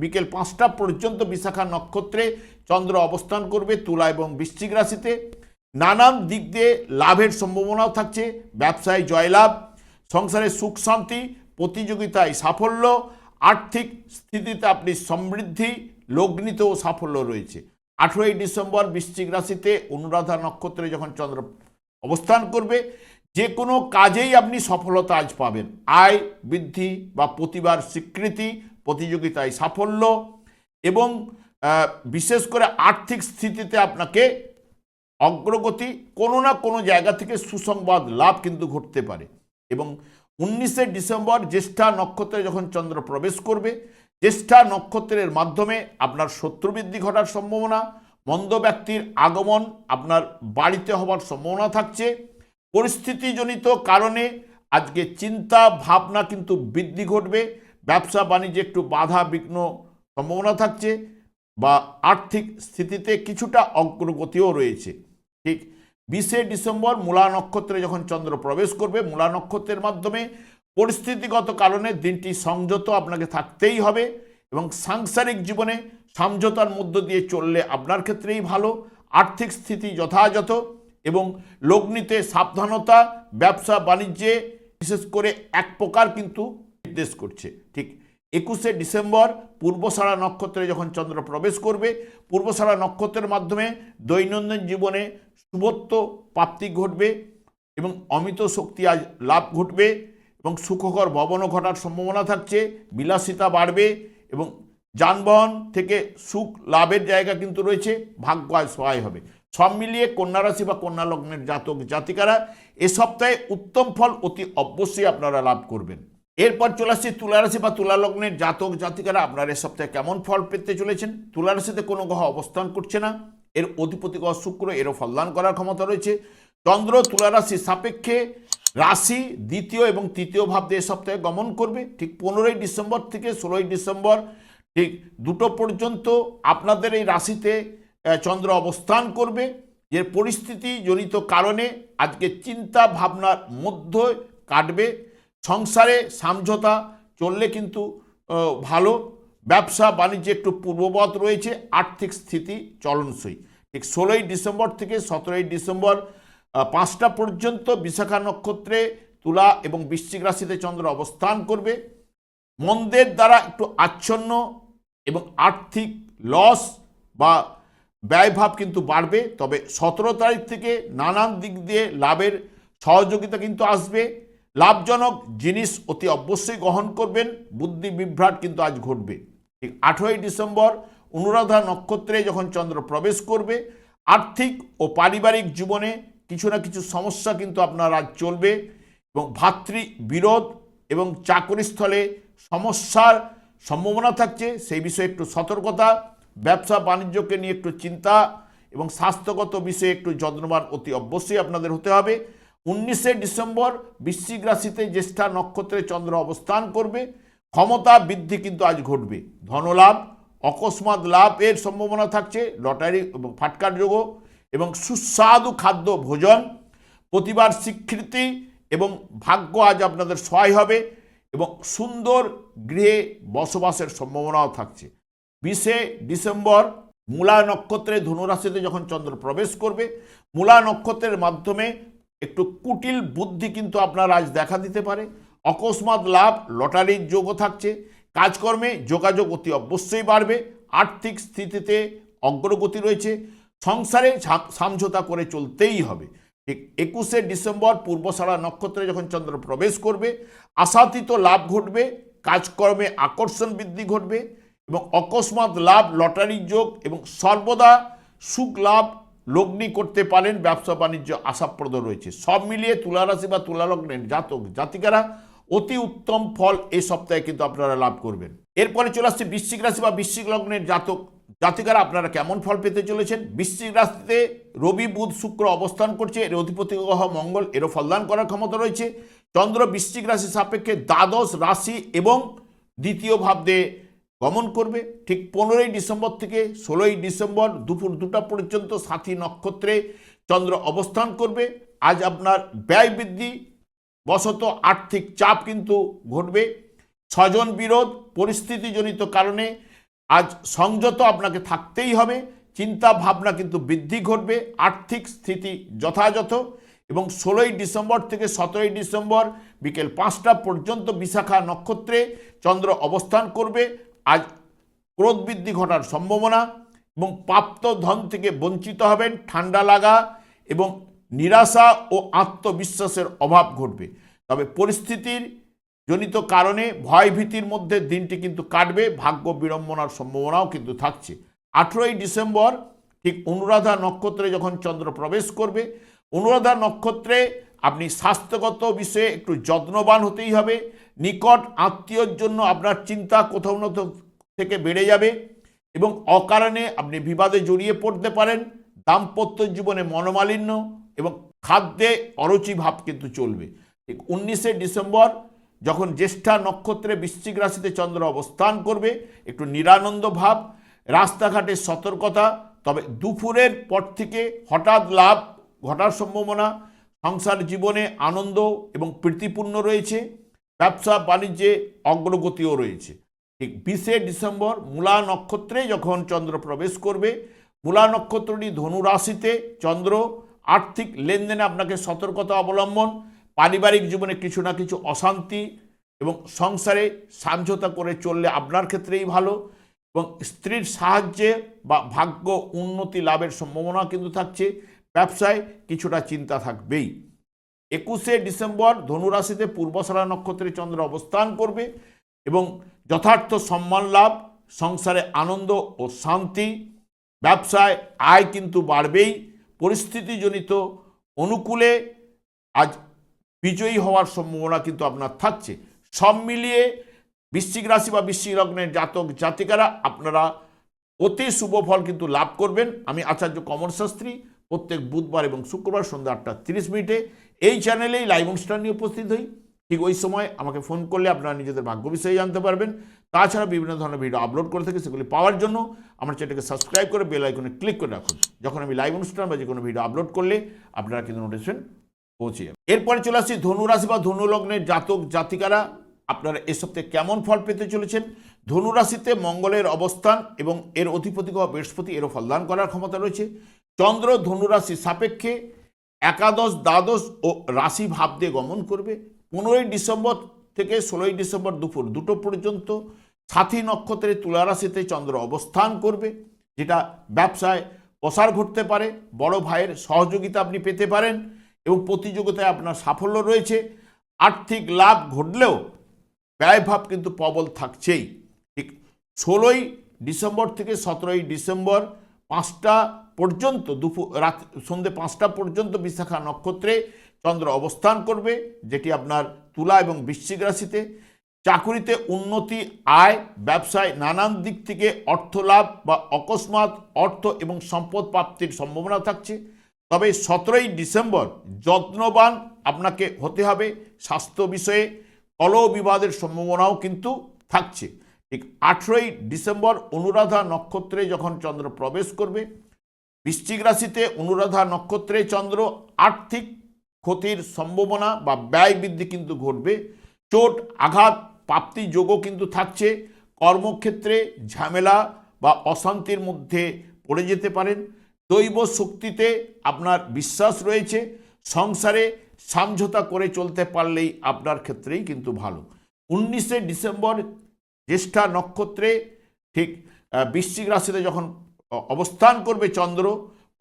বিকেল 5টা পর্যন্ত বিশাখা নক্ষত্রে চন্দ্র অবস্থান করবে তুলা এবং বৃশ্চিক রাশিতে। নানান দিক দিয়ে লাভের সম্ভাবনাও থাকছে। ব্যবসায় জয়লাভ, সংসারে সুখ শান্তি, প্রতিযোগিতায় সাফল্য, আর্থিক স্থিতিতে আপনি সমৃদ্ধি, লগ্নিতেও সাফল্য রয়েছে। 18ই ডিসেম্বর বৃশ্চিক রাশিতে অনুরাধা নক্ষত্রে যখন চন্দ্র অবস্থান করবে, যে কোনো কাজেই আপনি সফলতা আজ পাবেন। আয় বৃদ্ধি বা প্রতিভার স্বীকৃতি, প্রতিযোগিতায় সাফল্য এবং বিশেষ করে আর্থিক স্থিতিতে আপনাকে অগ্রগতি, কোনো না কোনো জায়গা থেকে সুসংবাদ লাভ কিন্তু ঘটতে পারে। এবং 19শে ডিসেম্বর জ্যেষ্ঠা নক্ষত্রে যখন চন্দ্র প্রবেশ করবে, জ্যেষ্ঠা নক্ষত্রের মাধ্যমে আপনার শত্রুবৃদ্ধি ঘটার সম্ভাবনা, মন্দ ব্যক্তির আগমন আপনার বাড়িতে হওয়ার সম্ভাবনা থাকছে। পরিস্থিতিজনিত কারণে আজকে চিন্তা ভাবনা কিন্তু বৃদ্ধি ঘটবে। ব্যবসা বাণিজ্যে একটু বাধা বিঘ্ন সম্ভাবনা থাকছে বা আর্থিক স্থিতিতে কিছুটা অগ্রগতিও রয়েছে। ঠিক 20শে ডিসেম্বর মূলা নক্ষত্রে যখন চন্দ্র প্রবেশ করবে, মূলা নক্ষত্রের মাধ্যমে পরিস্থিতিগত কারণে দিনটি সংযত আপনাকে থাকতেই হবে এবং সাংসারিক জীবনে সমঝোতার মধ্য দিয়ে চললে আপনার ক্ষেত্রেই ভালো। আর্থিক স্থিতি যথাযথ এবং লগ্নিতে সাবধানতা, ব্যবসা বাণিজ্যে বিশেষ করে এক প্রকার কিন্তু নির্দেশ করছে। ঠিক 21শে ডিসেম্বর পূর্বশারা নক্ষত্রে যখন চন্দ্র প্রবেশ করবে, পূর্বশারা নক্ষত্রের মাধ্যমে দৈনন্দিন জীবনে শুভত্ব প্রাপ্তি ঘটবে এবং অমিত শক্তি আজ লাভ ঘটবে এবং সুখকর ভবনও ঘটার সম্ভাবনা থাকছে। বিলাসিতা বাড়বে এবং যানবাহন থেকে সুখ লাভের জায়গা কিন্তু রয়েছে। ভাগ্য আজ সহায় হবে। সব মিলিয়ে কন্যা রাশি বা কন্যা লগ্নের জাতক জাতিকারা এ সপ্তাহে উত্তম ফল অতি অবশ্যই আপনারা লাভ করবেন। এরপর চলে আসছে তুলা রাশি বা তুলা লগ্নের জাতক জাতিকারা আপনারা এ সপ্তাহে কেমন ফল পেতে চলেছেন। তুলা রাশিতে কোনো গ্রহ অবস্থান করছে না, এর অধিপতি গ্রহ শুক্র, এরও ফলদান করার ক্ষমতা রয়েছে। চন্দ্র তুলা রাশি সাপেক্ষে রাশি দ্বিতীয় এবং তৃতীয় ভাব দিয়ে এ সপ্তাহে গমন করবে। ঠিক 15ই ডিসেম্বর থেকে 16ই ডিসেম্বর ঠিক 2টো পর্যন্ত আপনাদের এই রাশিতে চন্দ্র অবস্থান করবে। এর পরিস্থিতি জনিত কারণে আজকে চিন্তা ভাবনার মধ্যে কাটবে। সংসারে সমঝোতা চললে কিন্তু ভালো। ব্যবসা বাণিজ্যে একটু পূর্ববৎ রয়েছে। আর্থিক স্থিতি চলনসই। ঠিক 16ই ডিসেম্বর থেকে 17ই ডিসেম্বর 5টা পর্যন্ত বিশাখা নক্ষত্রে তুলা এবং বৃশ্চিক রাশিতে চন্দ্র অবস্থান করবে। মন্দের দ্বারা একটু আচ্ছন্ন এবং আর্থিক লস বা ব্যয়ভাব কিন্তু বাড়বে। তবে 17 তারিখ থেকে নানান দিক দিয়ে লাভের সহযোগিতা কিন্তু আসবে। লাভজনক জিনিস অতি অবশ্যই গ্রহণ করবেন। বুদ্ধি বিভ্রাট কিন্তু আজ ঘটবে। ঠিক 18ই ডিসেম্বর অনুরাধা নক্ষত্রে যখন চন্দ্র প্রবেশ করবে, আর্থিক ও পারিবারিক জীবনে কিছু না কিছু সমস্যা কিন্তু আপনার আজ চলবে এবং ভাতৃ বিরোধ এবং চাকরিস্থলে সমস্যার সম্ভাবনা থাকছে, সেই বিষয়ে একটু সতর্কতা। ব্যবসা বাণিজ্যকে নিয়ে একটু চিন্তা এবং স্বাস্থ্যগত বিষয়ে একটু যত্নবান অতি অবশ্যই আপনাদের হতে হবে। 19শে ডিসেম্বর বৃশ্চিক রাশিতে জ্যেষ্ঠা নক্ষত্রে চন্দ্র অবস্থান করবে। ক্ষমতা বৃদ্ধি কিন্তু আজ ঘটবে। ধনলাভ, অকস্মাৎ লাভের সম্ভাবনা থাকছে। লটারি এবং ফাটকার যোগ এবং সুস্বাদু খাদ্য ভোজন, প্রতিবার স্বীকৃতি এবং ভাগ্য আজ আপনাদের সহায় হবে এবং সুন্দর গৃহে বসবাসের সম্ভাবনাও থাকছে। 20শে ডিসেম্বর মূলা নক্ষত্রে ধনুরাশিতে যখন চন্দ্র প্রবেশ করবে, মূলা নক্ষত্রের মাধ্যমে একটু কুটিল বুদ্ধি কিন্তু আপনার আজ দেখা দিতে পারে। অকস্মাৎ লাভ, লটারির যোগও থাকছে। কাজকর্মে যোগাযোগ অতি অবশ্যই বাড়বে। আর্থিক স্থিতিতে অগ্রগতি রয়েছে। সংসারে সমঝোতা করে চলতেই হবে। ঠিক 21শে ডিসেম্বর পূর্বষাঢ়া নক্ষত্রে যখন চন্দ্র প্রবেশ করবে, আশাতীত লাভ ঘটবে, কাজকর্মে আকর্ষণ বৃদ্ধি ঘটবে এবং অকস্মাৎ লাভ, লটারির যোগ এবং সর্বদা সুখ লাভ লগ্নি করতে পারেন। ব্যবসা বাণিজ্য আশাপ্রদ রয়েছে। সব মিলিয়ে তুলা রাশি বা তুলা লগ্নের জাতক জাতিকারা অতি উত্তম ফল এই সপ্তাহে কিন্তু আপনারা লাভ করবেন। এরপরে চলে আসছে বৃশ্চিক রাশি বা বৃশ্চিক লগ্নের জাতক জাতিকারা আপনারা কেমন ফল পেতে চলেছেন। বৃশ্চিক রাশিতে রবি, বুধ, শুক্র অবস্থান করছে। এর অধিপতি গ্রহ মঙ্গল, এরও ফলদান করার ক্ষমতা রয়েছে। চন্দ্র বৃশ্চিক রাশি সাপেক্ষে দ্বাদশ রাশি এবং দ্বিতীয় ভাব দিয়ে গমন করবে। ঠিক 15ই ডিসেম্বর থেকে 16ই ডিসেম্বর দুপুর 2টা পর্যন্ত সাথী নক্ষত্রে চন্দ্র অবস্থান করবে। আজ আপনার ব্যয় বৃদ্ধি বশত আর্থিক চাপ কিন্তু ঘটবে। স্বজন বিরোধ, পরিস্থিতিজনিত কারণে আজ সংযত আপনাকে থাকতেই হবে। চিন্তা ভাবনা কিন্তু বৃদ্ধি ঘটবে। আর্থিক স্থিতি যথাযথ। এবং 16ই ডিসেম্বর থেকে 17ই ডিসেম্বর বিকেল 5টা পর্যন্ত বিশাখা নক্ষত্রে চন্দ্র অবস্থান করবে। আজ ক্রোধ বৃদ্ধি ঘটার সম্ভাবনা এবং প্রাপ্ত ধন থেকে বঞ্চিত হবেন। ঠান্ডা লাগা এবং নিরাশা ও আত্মবিশ্বাসের অভাব ঘটবে। তবে পরিস্থিতির জনিত কারণে ভয় ভীতির মধ্যে দিনটি কিন্তু কাটবে। ভাগ্য বিড়ম্বনার সম্ভাবনাও কিন্তু থাকছে। 18ই ডিসেম্বর ঠিক অনুরাধা নক্ষত্রে যখন চন্দ্র প্রবেশ করবে, অনুরাধা নক্ষত্রে আপনি স্বাস্থ্যগত বিষয়ে একটু যত্নবান হতেই হবে। নিকট আত্মীয়র জন্য আপনার চিন্তা কোথাও না থেকে বেড়ে যাবে এবং অকারণে আপনি বিবাদে জড়িয়ে পড়তে পারেন। দাম্পত্য জীবনে মনোমালিন্য এবং খাদ্যে অরুচি ভাব কিন্তু চলবে। ঠিক 19শে ডিসেম্বর যখন জ্যেষ্ঠা নক্ষত্রে বৃশ্চিক রাশিতে চন্দ্র অবস্থান করবে, একটু নিরানন্দ ভাব, রাস্তাঘাটে সতর্কতা। তবে দুপুরের পর থেকে হঠাৎ লাভ ঘটার সম্ভাবনা। সংসার জীবনে আনন্দ এবং প্রীতিপূর্ণ রয়েছে। ব্যবসা বাণিজ্যে অগ্রগতিও রয়েছে। ঠিক 20শে ডিসেম্বর মূলা নক্ষত্রে যখন চন্দ্র প্রবেশ করবে, মূলা নক্ষত্রটি ধনু রাশিতে চন্দ্র। আর্থিক লেনদেনে আপনাকে সতর্কতা অবলম্বন। পারিবারিক জীবনে কিছু না কিছু অশান্তি এবং সংসারে সমঝোতা করে চললে আপনার ক্ষেত্রেই ভালো এবং স্ত্রীর সাহায্যে বা ভাগ্য উন্নতি লাভের সম্ভাবনা কিন্তু থাকছে। ব্যবসায় কিছুটা চিন্তা থাকবেই। 21শে ডিসেম্বর ধনুরাশিতে পূর্বষাঢ়া নক্ষত্রে চন্দ্র অবস্থান করবে এবং যথার্থ সম্মান লাভ, সংসারে আনন্দ ও শান্তি, ব্যবসায় আয় কিন্তু বাড়বেই। পরিস্থিতিজনিত অনুকূলে আজ বিজয়ী হওয়ার সম্ভাবনা কিন্তু আপনার থাকছে। সব মিলিয়ে বৃশ্চিক রাশি বা বৃশ্চিক লগ্নের জাতক জাতিকারা আপনারা অতি শুভ ফল কিন্তু লাভ করবেন। আমি আচার্য কমল শাস্ত্রী প্রত্যেক বুধবার এবং শুক্রবার সন্ধ্যা 8:30 এই চ্যানেলেই লাইভ অনুষ্ঠান নিয়ে উপস্থিত হই। ঠিক ওই সময় আমাকে ফোন করলে আপনারা নিজেদের ভাগ্য বিষয়ে জানতে পারবেন। তাছাড়া বিভিন্ন ধরনের ভিডিও আপলোড করে থাকি, সেগুলি পাওয়ার জন্য আমার চ্যানেলকে সাবস্ক্রাইব করে বেল আইকনে ক্লিক করে রাখুন। যখন আমি লাইভ অনুষ্ঠান বা যে কোনো ভিডিও আপলোড করলে আপনারা কিন্তু নোটিফিকেশন পৌঁছে যাবে। এরপরে চলে আসছি ধনুরাশি বা ধনুলগ্নের জাতক জাতিকারা আপনারা এ সপ্তাহে কেমন ফল পেতে চলেছেন। ধনুরাশিতে মঙ্গলের অবস্থান এবং এর অধিপতি গ্রহ বৃহস্পতি, এরও ফলদান করার ক্ষমতা রয়েছে। চন্দ্র ধনুরাশি সাপেক্ষে একাদশ, দ্বাদশ ও রাশি ভাব দিয়ে গমন করবে। 15ই ডিসেম্বর থেকে 16ই ডিসেম্বর দুপুর 2টো পর্যন্ত সাথী নক্ষত্রে তুলা রাশিতে চন্দ্র অবস্থান করবে, যেটা ব্যবসায় প্রসার ঘটতে পারে। বড় ভাইয়ের সহযোগিতা আপনি পেতে পারেন এবং প্রতিযোগিতায় আপনার সাফল্য রয়েছে। আর্থিক লাভ ঘটলেও ব্যয়ভাব কিন্তু প্রবল থাকছেই। ঠিক 16ই ডিসেম্বর থেকে 17ই ডিসেম্বর 5টা পর্যন্ত রাত সন্ধ্যে 5টা পর্যন্ত বিশাখা নক্ষত্রে চন্দ্র অবস্থান করবে, যেটি আপনার তুলা এবং বৃশ্চিক রাশিতে। চাকুরিতে উন্নতি, আয়, ব্যবসায় নানান দিক থেকে অর্থ লাভ বা অকস্মাৎ অর্থ এবং সম্পদ প্রাপ্তির সম্ভাবনা থাকছে। তবে 17ই ডিসেম্বর যত্নবান আপনাকে হতে হবে। স্বাস্থ্য বিষয়ে কলহ বিবাদের সম্ভাবনাও কিন্তু থাকছে। ঠিক 18ই ডিসেম্বর অনুরাধা নক্ষত্রে যখন চন্দ্র প্রবেশ করবে, বৃশ্চিক রাশিতে অনুরাধা নক্ষত্রে চন্দ্র, আর্থিক ক্ষতির সম্ভাবনা বা ব্যয় বৃদ্ধি কিন্তু ঘটবে। চোট আঘাত প্রাপ্তি যোগও কিন্তু থাকছে। কর্মক্ষেত্রে ঝামেলা বা অশান্তির মধ্যে পড়ে যেতে পারেন। দৈব শক্তিতে আপনার বিশ্বাস রয়েছে। সংসারে সমঝোতা করে চলতে পারলেই আপনার ক্ষেত্রেই কিন্তু ভালো। 19শে ডিসেম্বর জ্যেষ্ঠা নক্ষত্রে ঠিক বৃশ্চিক রাশিতে যখন অবস্থান করবে চন্দ্র,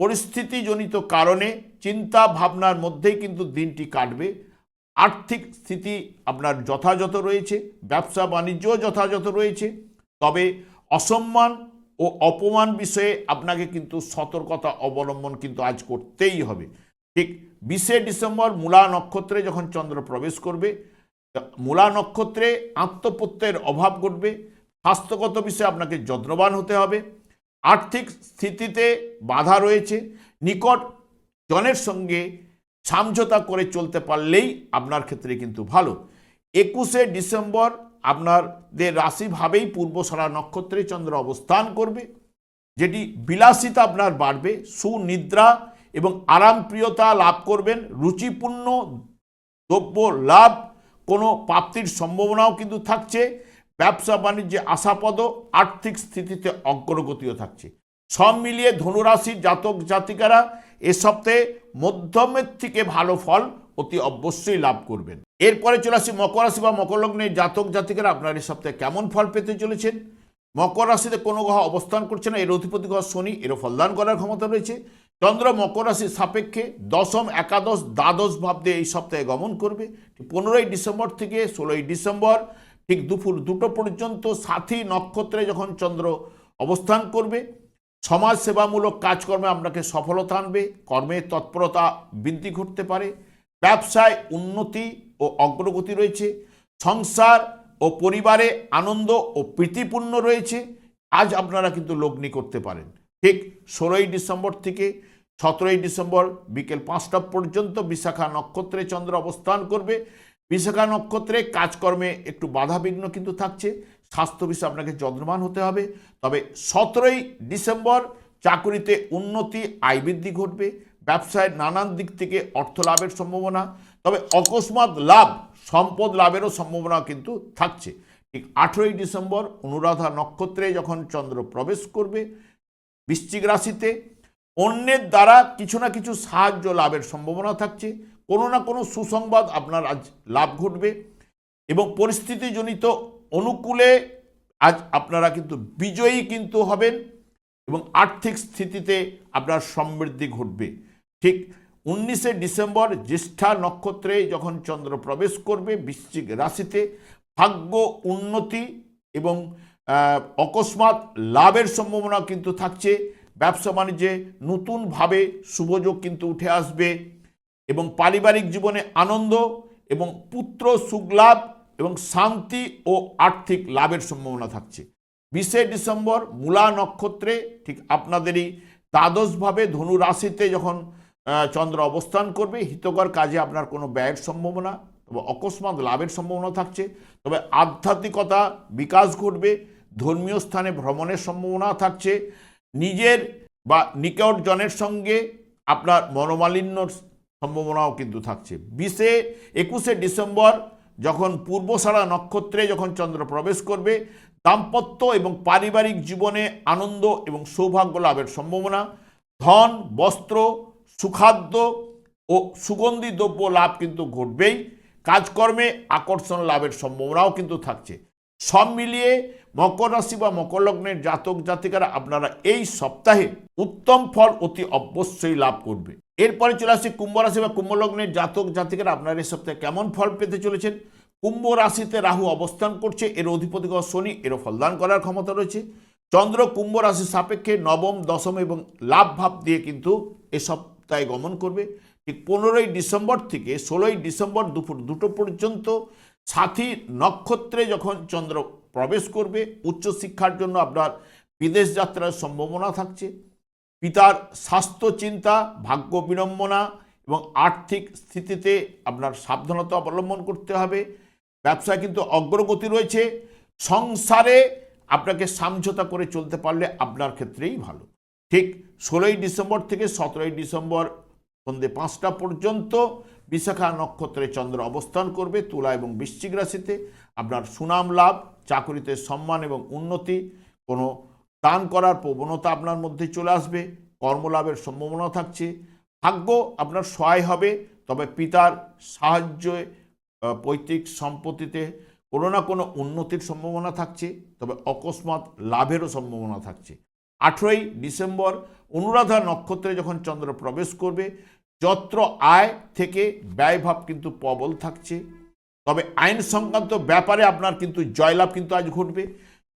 পরিস্থিতিজনিত কারণে চিন্তা ভাবনার মধ্যেই কিন্তু দিনটি কাটবে। আর্থিক স্থিতি আপনার যথাযথ রয়েছে, ব্যবসা বাণিজ্যও যথাযথ রয়েছে, তবে অসম্মান ও অপমান বিষয়ে আপনাকে কিন্তু সতর্কতা অবলম্বন কিন্তু আজ করতেই হবে। ঠিক 20শে ডিসেম্বর মূলা নক্ষত্রে যখন চন্দ্র প্রবেশ করবে, মূলা নক্ষত্রে আত্মপ্রত্যয়ের অভাব ঘটবে, স্বাস্থ্যগত বিষয়ে আপনাকে যত্নবান হতে হবে, আর্থিক স্থিতিতে বাধা রয়েছে, নিকট জনের সঙ্গে সমঝোতা করে চলতে পারলেই আপনার ক্ষেত্রে কিন্তু ভালো। 21শে ডিসেম্বর আপনাদের রাশিভাবেই পূর্বশারা নক্ষত্রে চন্দ্র অবস্থান করবে, যেটি বিলাসিতা আপনার বাড়বে, সুনিদ্রা এবং আরামপ্রিয়তা লাভ করবেন, রুচিপূর্ণ দ্রব্য লাভ, কোনো প্রাপ্তির সম্ভাবনাও কিন্তু থাকছে, ব্যবসা বাণিজ্যে আশাপদ, আর্থিক স্থিতিতে অগ্রগতিও থাকছে। সব মিলিয়ে ধনুরাশির জাতক জাতিকারা এ সপ্তাহে মধ্যমের থেকে ভালো ফল অতি অবশ্যই লাভ করবেন। এরপরে চলে আসি মকর রাশি বা মকর লগ্নের জাতক জাতিকারা আপনার এই সপ্তাহে কেমন ফল পেতে চলেছেন। মকর রাশিতে কোনো গ্রহ অবস্থান করছে না, এর অধিপতি গ্রহ শনি, এরও ফলদান করার ক্ষমতা রয়েছে। চন্দ্র মকর রাশির সাপেক্ষে দশম, একাদশ, দ্বাদশ ভাব দিয়ে এই সপ্তাহে গমন করবে। 15ই ডিসেম্বর থেকে 16ই ডিসেম্বর ঠিক দুপুর 2টো পর্যন্ত সাথী নক্ষত্রে যখন চন্দ্র অবস্থান করবে, সমাজ সেবামূলক কাজকর্মে আপনাকে সফলতা আনবে, কর্মে তৎপরতা বৃদ্ধি ঘটতে পারে, ব্যবসায় উন্নতি ও অগ্রগতি রয়েছে, সংসার ও পরিবারে আনন্দ ও প্রীতিপূর্ণ রয়েছে। আজ আপনারা কিন্তু লগ্নি করতে পারেন। ঠিক 16ই ডিসেম্বর থেকে 17ই ডিসেম্বর বিকেল 5টা পর্যন্ত বিশাখা নক্ষত্রে চন্দ্র অবস্থান করবে। বিশাখা নক্ষত্রে কাজকর্মে একটু বাধাবিঘ্ন কিন্তু থাকছে, স্বাস্থ্য বিষয়ে আপনাকে যত্নবান হতে হবে। তবে 17ই ডিসেম্বর চাকুরিতে উন্নতি, আয় বৃদ্ধি ঘটবে, ব্যবসায় নানান দিক থেকে অর্থ লাভের সম্ভাবনা, তবে অকস্মাৎ লাভ, সম্পদ লাভেরও সম্ভাবনা কিন্তু থাকছে। ঠিক 18ই ডিসেম্বর অনুরাধা নক্ষত্রে যখন চন্দ্র প্রবেশ করবে বৃশ্চিক রাশিতে, অন্যের দ্বারা কিছু না কিছু সাহায্য লাভের সম্ভাবনা থাকছে, কোনো না কোনো সুসংবাদ আপনার আজ লাভ ঘটবে এবং পরিস্থিতিজনিত অনুকূলে আজ আপনারা কিন্তু বিজয়ী কিন্তু হবেন এবং আর্থিক স্থিতিতে আপনার সমৃদ্ধি ঘটবে। ঠিক 19শে ডিসেম্বর জ্যেষ্ঠা নক্ষত্রে যখন চন্দ্র প্রবেশ করবে বৃশ্চিক রাশিতে, ভাগ্য উন্নতি এবং অকস্মাৎ লাভের সম্ভাবনা কিন্তু থাকছে, ব্যবসা বাণিজ্যে নতুনভাবে শুভযোগ কিন্তু উঠে আসবে এবং পারিবারিক জীবনে আনন্দ এবং পুত্র সুখলাভ এবং শান্তি ও আর্থিক লাভের সম্ভাবনা থাকছে। 20শে ডিসেম্বর মূলা নক্ষত্রে ঠিক আপনাদেরই দ্বাদশভাবে ধনু রাশিতে যখন চন্দ্র অবস্থান করবে, হিতকর কাজে আপনার কোনো ব্যয়ের সম্ভাবনা, তবে অকস্মাৎ লাভের সম্ভাবনা থাকছে, তবে আধ্যাত্মিকতা বিকাশ ঘটবে, ধর্মীয় স্থানে ভ্রমণের সম্ভাবনা থাকছে, নিজের বা নিকটজনের সঙ্গে আপনার মনোমালিন্যর সম্ভাবনাও কিন্তু থাকছে। 21শে ডিসেম্বর যখন পূর্বশারা নক্ষত্রে যখন চন্দ্র প্রবেশ করবে, দাম্পত্য এবং পারিবারিক জীবনে আনন্দ এবং সৌভাগ্য লাভের সম্ভাবনা, ধন, বস্ত্র, সুখাদ্য ও সুগন্ধি দ্রব্য লাভ কিন্তু ঘটবেই, কাজকর্মে আকর্ষণ লাভের সম্ভাবনাও কিন্তু থাকছে। সব মিলিয়ে মকর রাশি বা মকর লগ্নের জাতক জাতিকারা আপনারা এই সপ্তাহে উত্তম ফল অতি অবশ্যই লাভ করবে। এরপরে চলে আসছে কুম্ভ রাশি বা কুম্ভ লগ্নের জাতক জাতিকারা আপনারা এই সপ্তাহে কেমন ফল পেতে চলেছেন। কুম্ভ রাশিতে রাহু অবস্থান করছে, এর অধিপতি গ্রহ শনি, এরও ফলদান করার ক্ষমতা রয়েছে। চন্দ্র কুম্ভ রাশির সাপেক্ষে নবম, দশম এবং লাভ ভাব দিয়ে কিন্তু এ সপ্তাহে গমন করবে। ঠিক 15ই ডিসেম্বর থেকে 16ই ডিসেম্বর দুপুর 2টো পর্যন্ত সাথী নক্ষত্রে যখন চন্দ্র প্রবেশ করবে, উচ্চশিক্ষার জন্য আপনার বিদেশ যাত্রার সম্ভাবনা থাকছে, পিতার স্বাস্থ্য চিন্তা, ভাগ্য বিড়ম্বনা এবং আর্থিক স্থিতিতে আপনার সাবধানতা অবলম্বন করতে হবে, ব্যবসায় কিন্তু অগ্রগতি রয়েছে, সংসারে আপনাকে সমঝোতা করে চলতে পারলে আপনার ক্ষেত্রেই ভালো। ঠিক 16ই ডিসেম্বর থেকে 17ই ডিসেম্বর সন্ধ্যে 5টা পর্যন্ত বিশাখা নক্ষত্রে চন্দ্র অবস্থান করবে তুলা এবং বৃশ্চিক রাশিতে। আপনার সুনাম লাভ, চাকরিতে সম্মান এবং উন্নতি, কোনো দান করার প্রবণতা আপনার মধ্যে চলে আসবে, কর্মলাভের সম্ভাবনা থাকছে, ভাগ্য আপনার সহায় হবে, তবে পিতার সাহায্যে পৈতৃক সম্পত্তিতে কোনো না কোনো উন্নতির সম্ভাবনা থাকছে, তবে অকস্মাৎ লাভেরও সম্ভাবনা থাকছে। 18ই ডিসেম্বর অনুরাধা নক্ষত্রে যখন চন্দ্র প্রবেশ করবে, যত্র আয় থেকে ব্যয়ভাব কিন্তু প্রবল থাকছে। তবে আইন সংক্রান্ত ব্যাপারে আপনার কিন্তু জয়লাভ কিন্তু আজ ঘটবে।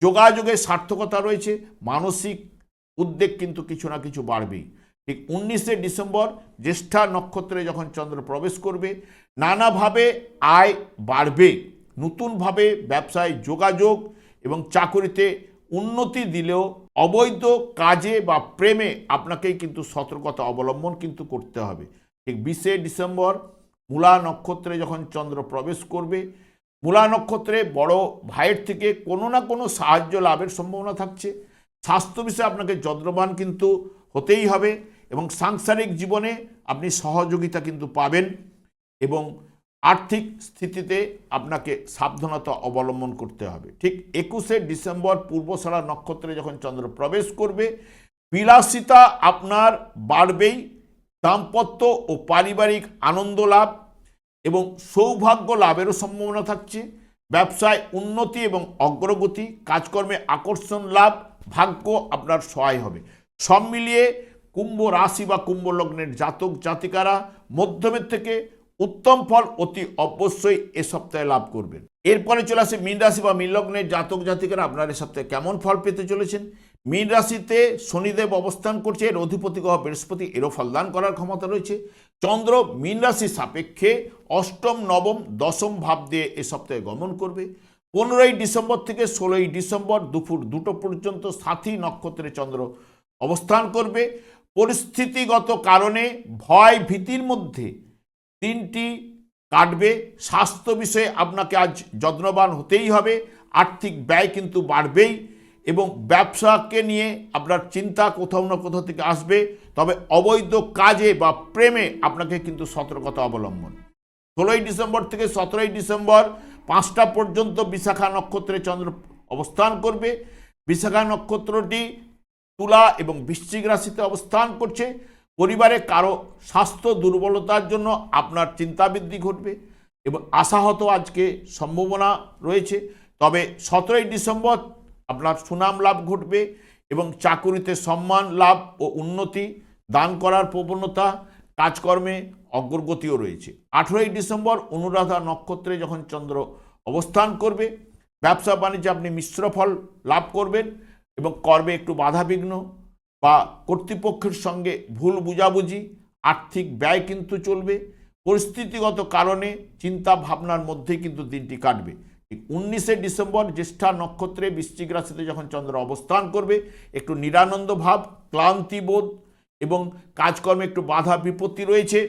যোগাযোগের সার্থকতা রয়েছে, মানসিক উদ্বেগ কিন্তু কিছু না কিছু বাড়বেই। ঠিক 19শে ডিসেম্বর জ্যেষ্ঠা নক্ষত্রে যখন চন্দ্র প্রবেশ করবে, নানাভাবে আয় বাড়বে। নতুনভাবে ব্যবসায় যোগাযোগ এবং চাকরিতে উন্নতি দিলেও অবৈধ কাজে বা প্রেমে আপনাকেই কিন্তু সতর্কতা অবলম্বন কিন্তু করতে হবে। ঠিক 20শে ডিসেম্বর মূলা নক্ষত্রে যখন চন্দ্র প্রবেশ করবে, মূলা নক্ষত্রে বড় ভাইয়ের থেকে কোনো না কোনো সাহায্য লাভের সম্ভাবনা থাকছে। স্বাস্থ্য বিষয়ে আপনাকে যত্নবান কিন্তু হতেই হবে এবং সাংসারিক জীবনে আপনি সহযোগিতা কিন্তু পাবেন এবং আর্থিক স্থিতিতে আপনাকে সাবধানতা অবলম্বন করতে হবে। ঠিক 21শে ডিসেম্বর পূর্বষাঢ়া নক্ষত্রে যখন চন্দ্র প্রবেশ করবে, বিলাসিতা আপনার বাড়বেই। দাম্পত্য ও পারিবারিক আনন্দ লাভ এবং সৌভাগ্য লাভেরও সম্ভাবনা থাকছে। ব্যবসায় উন্নতি এবং অগ্রগতি, কাজকর্মে আকর্ষণ লাভ, ভাগ্য আপনার সহায় হবে। সব মিলিয়ে কুম্ভ রাশি বা কুম্ভ লগ্নের জাতক জাতিকারা মধ্যমের থেকে উত্তম ফল অতি অবশ্যই এ সপ্তাহে লাভ করবেন। এরপরে চলে আসে মীন রাশি বা মীন লগ্নের জাতক জাতিকারা আপনার এ সপ্তাহে কেমন ফল পেতে চলেছেন। মীন রাশিতে শনিদেব অবস্থান করছে, এর অধিপতি গ্রহ বৃহস্পতি, এরও ফলদান করার ক্ষমতা রয়েছে। চন্দ্র মীন রাশির সাপেক্ষে অষ্টম, নবম, দশম ভাব দিয়ে এ সপ্তাহে গমন করবে। 15ই ডিসেম্বর থেকে 16ই ডিসেম্বর দুপুর 2টো পর্যন্ত সাথী নক্ষত্রে চন্দ্র অবস্থান করবে। পরিস্থিতিগত কারণে ভয় ভীতির মধ্যে দিনটি কাটবে। স্বাস্থ্য বিষয়ে আপনাকে আজ যত্নবান হতেই হবে। আর্থিক ব্যয় কিন্তু বাড়বেই এবং ব্যবসাকে নিয়ে আপনার চিন্তা কোথাও না কোথাও থেকে আসবে। তবে অবৈধ কাজে বা প্রেমে আপনাকে কিন্তু সতর্কতা অবলম্বন। 16ই ডিসেম্বর থেকে 17ই ডিসেম্বর 5টা পর্যন্ত বিশাখা নক্ষত্রে চন্দ্র অবস্থান করবে। বিশাখা নক্ষত্রটি তুলা এবং বৃশ্চিক রাশিতে অবস্থান করছে। পরিবারে কারো স্বাস্থ্য দুর্বলতার জন্য আপনার চিন্তা বৃদ্ধি ঘটবে এবং আশাহত আজকে সম্ভাবনা রয়েছে। তবে 17ই ডিসেম্বর আপনার সুনাম লাভ ঘটবে এবং চাকুরিতে সম্মান লাভ ও উন্নতি, দান করার প্রবণতা, কাজকর্মে অগ্রগতিও রয়েছে। 18ই ডিসেম্বর অনুরাধা নক্ষত্রে যখন চন্দ্র অবস্থান করবে, ব্যবসা বাণিজ্যে আপনি মিশ্র ফল লাভ করবেন এবং কর্মে একটু বাধাবিঘ্ন বা কর্তৃপক্ষের সঙ্গে ভুল বুঝাবুঝি, আর্থিক ব্যয় কিন্তু চলবে। পরিস্থিতিগত কারণে চিন্তা ভাবনার মধ্যেই কিন্তু দিনটি কাটবে। ঠিক 19শে ডিসেম্বর জ্যেষ্ঠা নক্ষত্রে বৃশ্চিক রাশিতে যখন চন্দ্র অবস্থান করবে, একটু নিরানন্দ ভাব, ক্লান্তিবোধ এবং কাজকর্মে একটু বাধা বিপত্তি রয়েছে।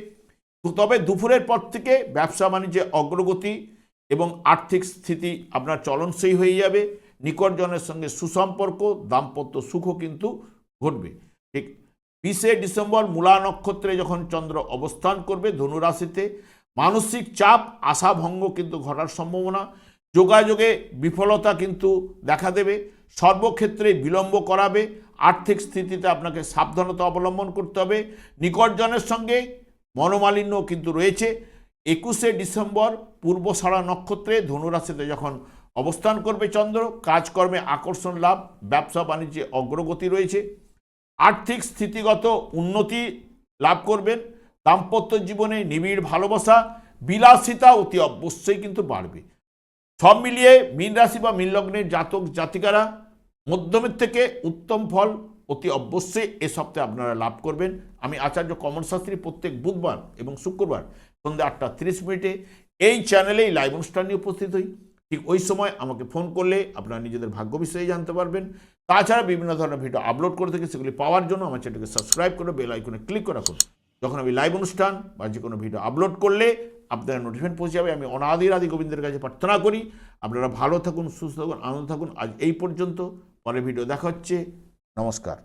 তবে দুপুরের পর থেকে ব্যবসা বাণিজ্যে অগ্রগতি এবং আর্থিক স্থিতি আপনার চলনসই হয়ে যাবে। নিকটজনের সঙ্গে সুসম্পর্ক, দাম্পত্য সুখও কিন্তু ঘটবে। ঠিক 20শে ডিসেম্বর মূলা নক্ষত্রে যখন চন্দ্র অবস্থান করবে ধনুরাশিতে, মানসিক চাপ, আশাভঙ্গ কিন্তু ঘটার সম্ভাবনা। যোগাযোগে বিফলতা কিন্তু দেখা দেবে, সর্বক্ষেত্রে বিলম্ব করাবে। আর্থিক স্থিতিতে আপনাকে সাবধানতা অবলম্বন করতে হবে। নিকটজনের সঙ্গে মনোমালিন্য কিন্তু রয়েছে। 21শে ডিসেম্বর পূর্বষাঢ়া নক্ষত্রে ধনুরাশিতে যখন অবস্থান করবে চন্দ্র, কাজকর্মে আকর্ষণ লাভ, ব্যবসা বাণিজ্যে অগ্রগতি রয়েছে। আর্থিক স্থিতিগত উন্নতি লাভ করবেন। দাম্পত্য জীবনে নিবিড় ভালোবাসা, বিলাসিতা অতি অবশ্যই কিন্তু বাড়বে। সব মিলিয়ে মীন রাশি বা মীন লগ্নের জাতক জাতিকারা মধ্যমের থেকে উত্তম ফল অতি অবশ্যই এ সপ্তাহে আপনারা লাভ করবেন। আমি আচার্য কমল শাস্ত্রী প্রত্যেক বুধবার এবং শুক্রবার সন্ধ্যা 8:30 এই চ্যানেলেই লাইভ অনুষ্ঠান নিয়ে উপস্থিত হই। ঠিক ওই সময় আমাকে ফোন করলে আপনারা নিজেদের ভাগ্য বিষয়ে জানতে পারবেন। তাছাড়া বিভিন্ন ধরনের ভিডিও আপলোড করে থাকি, সেগুলি পাওয়ার জন্য আমার চ্যানেলকে সাবস্ক্রাইব করে বেল আইকনে ক্লিক করে রাখুন। যখন আমি লাইভ অনুষ্ঠান বা যে কোনো ভিডিও আপলোড করলে আপনারা নোটিফিকেশন পৌঁছে যাবে। আমি অনাদির আদি গোবিন্দের কাছে প্রার্থনা করি আপনারা ভালো থাকুন, সুস্থ থাকুন, আনন্দ থাকুন। আজ এই পর্যন্ত, পরের ভিডিও দেখা হচ্ছে। নমস্কার।